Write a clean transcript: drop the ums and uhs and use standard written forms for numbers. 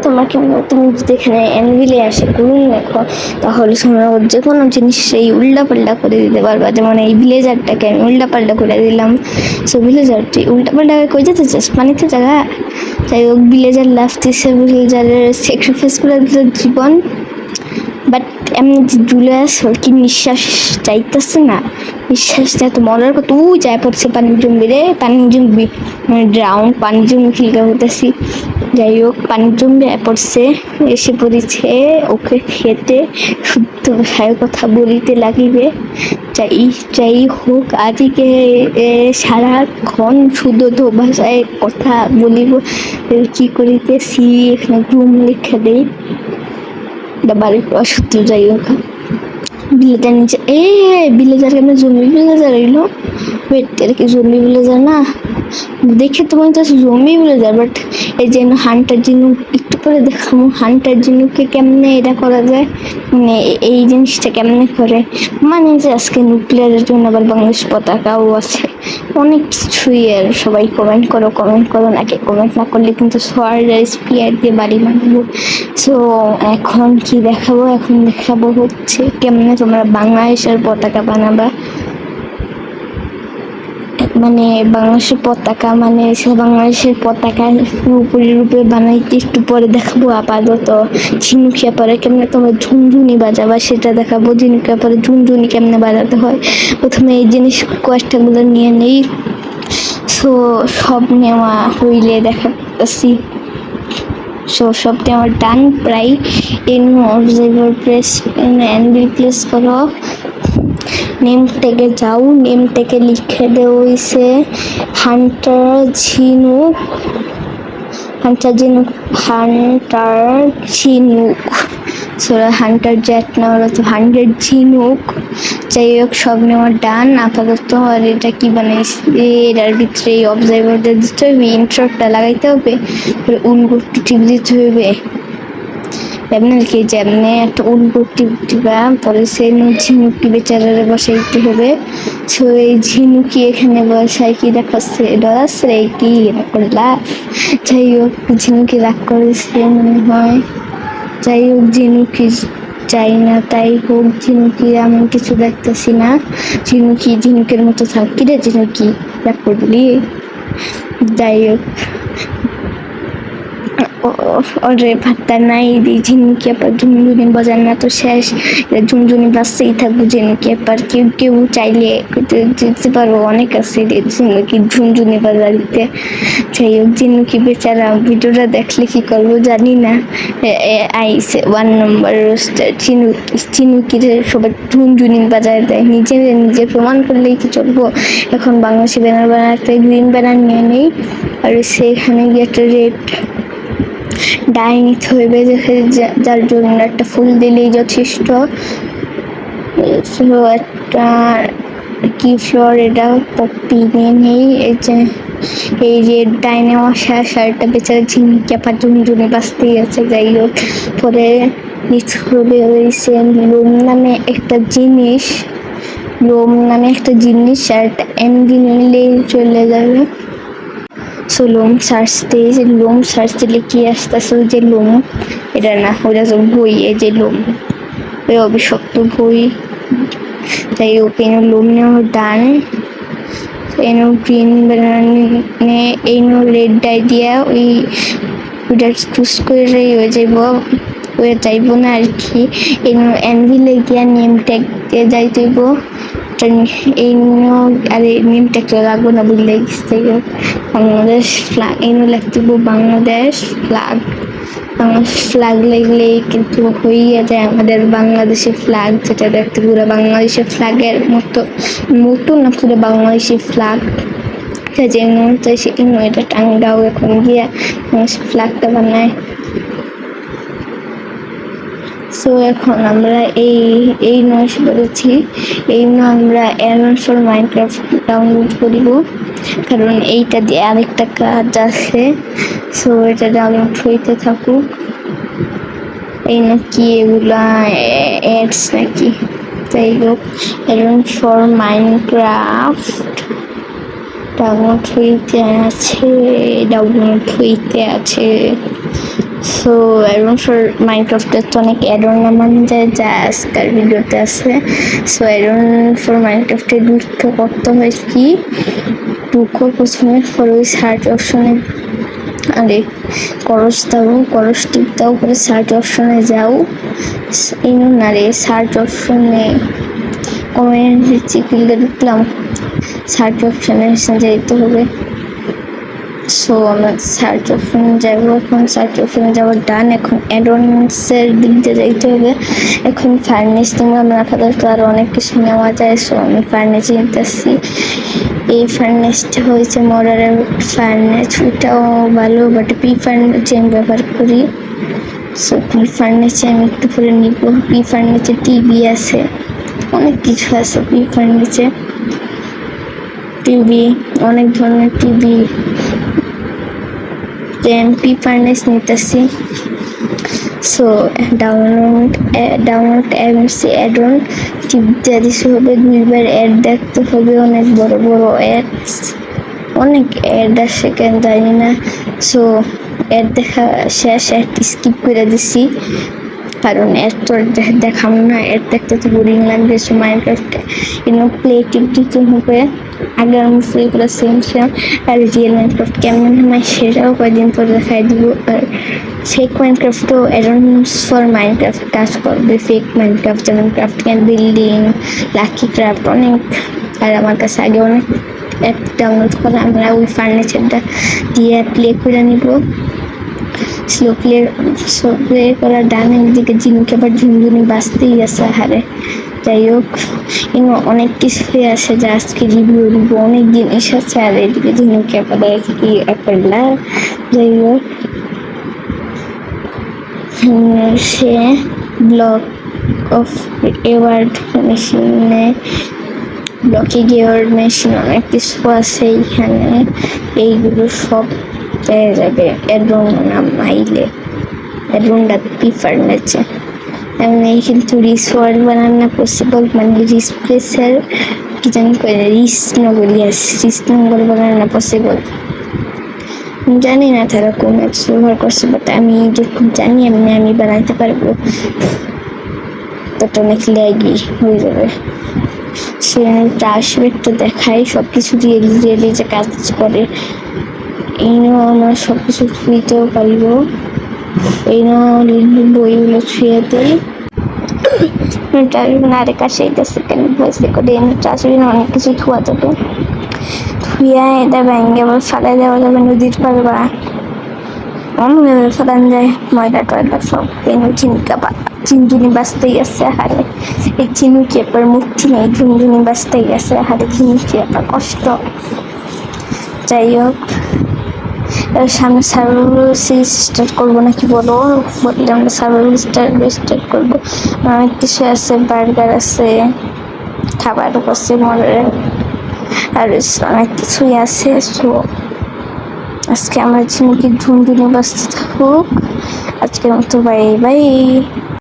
তোমরা কেমন, তুমি যদি এখানে অ্যানভিলে আসে করুন দেখো, তাহলে তোমরা যে কোনো জিনিস এই উল্টা পাল্টা করে দিতে পারবা। যেমন এই ভিলেজারটাকে আমি উল্টা পাল্টা করে দিলাম। সো ভিলেজারটি উল্টা পাল্টা করে যেতে চাস পানিতে জায়গা। যাই হোক, ভিলেজার লাভ দিছে, ভিলেজারের স্যাক্রিফাইস করে দিল জীবন। বাট এমনি যে ঝুলে আসো, কি নিঃশ্বাস চাইতেছে না, নিঃশ্বাসটা তো মরার কত যায় পড়ছে। পানির জম্বি রে, পানির জম্বি মানে ড্রাউন, পানির জম্বি খিলকা হইতেছি। যাই হোক, পানির জম্বি পড়ছে, এসে পড়েছে ওকে খেতে, শুদ্ধ ভাষায় কথা বলিতে লাগিবে। যাই হোক, আজকে সারাক্ষণ শুদ্ধ ভাষায় কথা বলিব। কি করিতেছি এখানে ঘুম লিখে দেই, বাড়ির অসত্য। যাই হোক, বিলেজার নিচে বিলেজার কেন জম্বি বিলেজার এলো। ওয়েট, এটা কি জম্বি বিলেজার না? দেখে তো মনে হচ্ছে জম্বি বিলেজার, বাট এই যে হান্টার জিনুক একটু পরে দেখাবো। হান্টার জিনুককে কেমনে এটা করা যায়, মানে এই জিনিসটা কেমনে করে। মানে যে আজকে নিউক্লিয়ারের জন্য আবার বাংলাদেশ পতাকাও আছে, অনেক কিছুই। আর সবাই কমেন্ট করো, নাকি কমেন্ট না করলে কিন্তু সোয়ার স্পিয়ার দিয়ে বাড়ি বানাবো। সো এখন কি দেখাবো, এখন দেখাবো হচ্ছে কেমনে তোমরা বাংলাদেশের পতাকা বানাবা। মানে বাংলাদেশের পতাকা, মানে বাংলাদেশের পতাকা পুরোপুরি রূপে বানাইতে একটু পরে দেখাবো। আপাতত ঝিনুকিয়া পরে কেমনে তোমরা ঝুনঝুনি বাজাবা সেটা দেখাবো। ঝিনুকিয়া পরে ঝুনঝুনি কেমনে বাজাতে হয়, প্রথমে এই জিনিস কয়েকটাগুলো নিয়ে নেই। সো সব নেওয়া হইলে দেখাচ্ছি। সো সব নেওয়ার ডান প্রায়। N observer press and place করো, নেম ট্যাগে যাও, নেম ট্যাগে লিখে দেওয়া হয়েছে হান্টার ঝিনুক, হান্টার জ্যাট না, ওরা তো 100 ঝিনুক। যাই হোক, সব নেওয়া ডান আপাতত। আর এটা কি বানাইছে, এটার ভিতরে অবজারভারদের দিতে হবে, ইন্ট্রোটা লাগাইতে হবে, উনগুটি টিপ দিতে হবে। এমনি কি যেমনি একটা উনগুটি টিপা পরে সেই ঝিনুকি বেচারারে বসাইতে হবে। সো এই ঝিনুকি এখানে বসাই কি দেখাচ্ছে, ডলাস রে কি করলা। যাই হোক, ঝিনুকি রাগ করেছে মনে হয়। যাই হোক, ঝিনুকি চাই না, তাই হোক। ঝিনুকি এমন কিছু দেখতেছি না। ঝিনুকের মতো থাকি রে, ঝিনুকি রাগ করলি। যাই হোক, ওরে ভাতটা নাই দিই। ঝিনুকি আবার ঝুনঝুনি বাজার না তো শেষ, ঝুনঝুনি বাজতেই থাকবো। ঝিনুকি আবার কেউ চাইলে দিতে পারবো, অনেক আছে ঝিনুকি ঝুনঝুনি বাজার দিতে। যাই হোক, ঝিনুকি বেচারা ভিডিওটা দেখলে কি করবো জানি না। আইসে 1 নম্বর রোস্টার ঝিনুকির সবাই ঝুনঝুনি বাজায় দেয়, নিজে প্রমাণ করলেই কি চলবো। এখন বাংলাদেশি ব্যানার বানাতে গ্রিন ব্যানার নিয়ে নেই, আর সেখানে গিয়ে একটা রেড ডাই নিতে হইবে, যার জন্য একটা ফুল দিলেই যথেষ্ট। একটা কি ফ্লোর, এটা পপি নিয়ে নেই। এই যে ডাই নেওয়া শাড়িটা বেচারা ঝিনুকি আবার ঝুনঝুনি বাঁচতেই আছে। যাই হোক, পরে নিতে হবে হয়েছে লোম নামে একটা জিনিস, আর একটা এমডি নিলেই চলে যাবে। সো লোম সার্চ দিলে কি আসতেছে, ওই যে লোম, এটা না, ওটা তো বই। এই যে লোম, ওই অভিশপ্ত বই। তাই ওকে লোম নেওয়া ডান। এনো গ্রিন বানানে, এনো রেড ডাই দিয়া ওইটা চুজ করে হয়ে যাইব, ওই যাইব না আর কি। এনো অ্যানভিলে গিয়া নেম ট্যাগ দিয়ে যাইতেইব। এই আরে নেম ট্যাগটা লাগবো না, বুঝলে গেছে। বাংলাদেশ ফ্ল্যাগ এনে লাগতেইব, বাংলাদেশ ফ্ল্যাগ লাগলেই কিন্তু হইয়া যায় আমাদের বাংলাদেশের ফ্ল্যাগ, যেটা দেখতে পুরো বাংলাদেশের ফ্ল্যাগের মতো না, পুরো বাংলাদেশের ফ্ল্যাগ। যে এটা টাঙ্গাও, এখন গিয়া ফ্ল্যাগটা বানায়। সো এখন আমরা এই নয় করেছি, আমরা অ্যাডভান্স মাইনক্রাফট ডাউনলোড করিব, কারণ এইটা দিয়ে আরেকটা কাজ আছে। সো এটা ডাউনলোড হইতে থাকুক। এই নাকি এগুলা অ্যাডস নাকি, যাই হোক, অ্যাডভান্স ফর মাইনক্রাফট ডাউনলোড হইতে আছে। সো অ্যাডন ফর মাইনক্রাফটের তো অনেক অ্যাডন নামান যায় যা আজকাল ভিডিওতে আছে। সো অ্যাডন ফর মাইনক্রাফটে ঢুকতে করতে হয় কি, ঢুকো প্রথমে ফর ওই সার্চ অপশনে, আরে করস দাও, করস টিপ দাও, করে সার্চ অপশনে যাও, ইনো না রে সার্চ অপশনে কমেন্ট চিকেলে ঢুকলাম, সার্চ অপশনে যাইতে হবে। সো আমরা সার্চ অপশনে যাবো, এখন সার্চ অপশনে যাওয়ার ডান, এখন অ্যাডভান্সের দিক দিয়ে যাইতে হবে। এখন ফার্নেস নিয়ে আমরা আপাতত আরও অনেক কিছু নেওয়া যায়। সো আমি ফার্নেস নিতেছি, এই ফার্নেসটা হয়েছে মডারের ফার্নেস, ওইটাও ভালো, বাট পি ফার্নেস আমি ব্যবহার করি। সো পি ফার্নেসে আমি একটু করে নিব। পি ফার্নেসে টিভি আছে, অনেক কিছু আছে পি ফার্নেসে, টিভি অনেক ধরনের টিভি, পি ফার্নেস নিতেছি। সো ডাউনলোড এমসি অ্যাডন টিপ দিয়ে দিতে হবে, দুইবার অ্যাড দেখতে হবে, অনেক বড় বড় অ্যাডস, অনেক অ্যাড আসে কেন জানি না। সো অ্যাড দেখা শেষ, অ্যাড স্কিপ করে দিছি, কারণ অ্যাড তো দেখাম না, অ্যাড দেখতে তো বোরিং লাগবে। সো মাইনক্রাফটে প্লে টিপ দিতে হবে। আগে আমি প্লে করে সেম আর রিয়েল মাইনক্রাফট কেমন হয় সেটাও কয়েকদিন পরে দেখাই দিব। আর ফেক মাইনক্রাফটও অ্যাডন্স ফর মাইনক্রাফট কাজ করবে, ফেক মাইনক্রাফট যেমন craft can building, lucky craft অনেক। আর আমার কাছে আগে অনেক অ্যাপ ডাউনলোড করে আমরা ওই ফার্নিচারটা দিয়ে প্লে করে নিব। স্লো প্লে করার ডানের দিকে ঝিনুকে আবার ঝুনঝুনি বাঁচতেই আছে হারে। যাই হোক অনেক কিছুই আছে যা আজকে রিভিউ দিব, অনেক জিনিস আছে। আর এদিকে ঝিনুকে আবার কি করলা, যাই হোক সে ব্লক অফ এওয়ার্ড মেশিনে, ব্লকে গিয়ার্ড মেশিন অনেক কিছু আছে এইখানে, এইগুলো সব পেয়ে যাবে অ্যাডন নামাইলে। অ্যাডনটা প্রিফার নেছে এমনি, কিন্তু রিসওয়ার্ড বানানো পসিবল, মানে রিসপ্লেসের কি জানি করে রিসনগর, ইয়াস রিসনগর বানানো পসিবল। জানি না তারা কোন অ্যাপস ব্যবহার করছে, বাট আমি যখন জানি আমি বানাইতে পারবো, তত অনেক ল্যাগই হয়ে যাবে। সে আসবে একটু দেখাই সব কিছু রিয়েলি যে কাজ করে। এইও আমরা সব কিছু ছুঁইতেও পারিব, এই বইগুলো ছুঁয়ে দিই। আরেক কাছে এইটাছে কেন ভয়েসে করে আসবে না, অনেক কিছু ধোয়া যাবে, ধুইয়া এটা ব্যাঙ্গে আবার ফালাই দেওয়া যাবে নদীর পাড়ে, বা অন্যভাবে ফেলান যায় ময়লা টয়লা সব। ঝিনঝুনি বাঁচতেই আছে হারে, এই ঝিনুকি আবার মুক্তি নেই, ঝুনঝুনি বাঁচতেই আছে হারে, ঝিনুকি আবার কষ্ট। যাই হোক সামনে সার্ভাইভাল স্টার্ট করবো নাকি বলো, বললে আমরা সার্ভাইভাল স্টার্ট করবো। অনেক কিছু আছে, বার্গার আছে, খাবারও আছে মডারের, আর অনেক কিছুই আছে। সো আজকে আমরা ঝিনুকি ঝুনঝুনি বাঁচতে থাকুক, আজকের মতো বাই বাই।